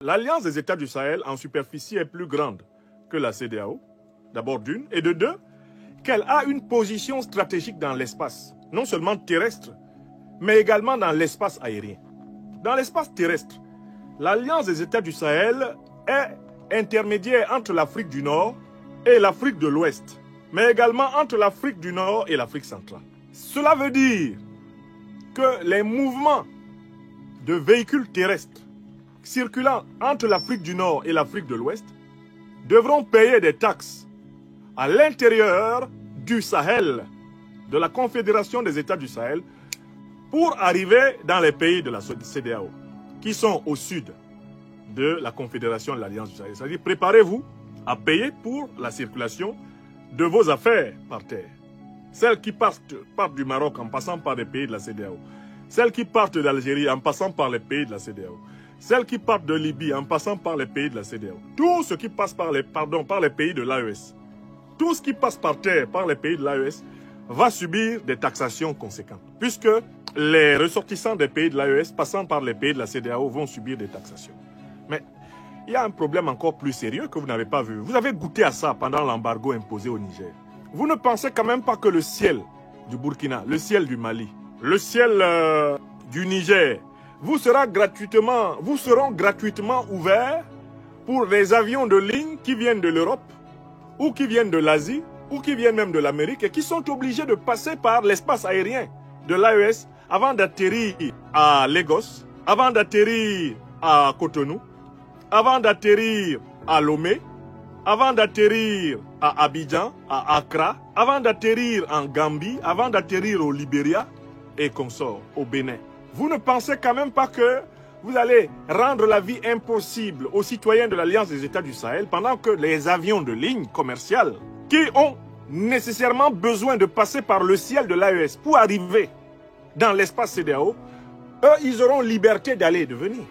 L'Alliance des États du Sahel en superficie est plus grande que la CEDEAO, d'abord d'une, et de deux, qu'elle a une position stratégique dans l'espace, non seulement terrestre, mais également dans l'espace aérien. Dans l'espace terrestre, l'Alliance des États du Sahel est intermédiaire entre l'Afrique du Nord et l'Afrique de l'Ouest, mais également entre l'Afrique du Nord et l'Afrique centrale. Cela veut dire que les mouvements de véhicules terrestres circulant entre l'Afrique du Nord et l'Afrique de l'Ouest devront payer des taxes à l'intérieur du Sahel, de la Confédération des États du Sahel, pour arriver dans les pays de la CEDEAO, qui sont au sud de la Confédération de l'Alliance du Sahel. C'est-à-dire, préparez-vous à payer pour la circulation de vos affaires par terre. Celles qui partent du Maroc en passant par les pays de la CEDEAO, celles qui partent d'Algérie en passant par les pays de la CEDEAO, celles qui partent de Libye en passant par les pays de la CEDEAO, tout ce qui passe par les pays de l'AES, tout ce qui passe par terre par les pays de l'AES va subir des taxations conséquentes, puisque les ressortissants des pays de l'AES passant par les pays de la CEDEAO vont subir des taxations. Mais il y a un problème encore plus sérieux que vous n'avez pas vu. Vous avez goûté à ça pendant l'embargo imposé au Niger. Vous ne pensez quand même pas que le ciel du Burkina, le ciel du Mali, le ciel du Niger vous seront gratuitement ouverts pour les avions de ligne qui viennent de l'Europe ou qui viennent de l'Asie ou qui viennent même de l'Amérique et qui sont obligés de passer par l'espace aérien de l'AES avant d'atterrir à Lagos, avant d'atterrir à Cotonou, avant d'atterrir à Lomé, avant d'atterrir à Abidjan, à Accra, avant d'atterrir en Gambie, avant d'atterrir au Libéria et consorts, au Bénin. Vous ne pensez quand même pas que vous allez rendre la vie impossible aux citoyens de l'Alliance des États du Sahel pendant que les avions de ligne commerciales qui ont nécessairement besoin de passer par le ciel de l'AES pour arriver dans l'espace CEDEAO, eux, ils auront liberté d'aller et de venir.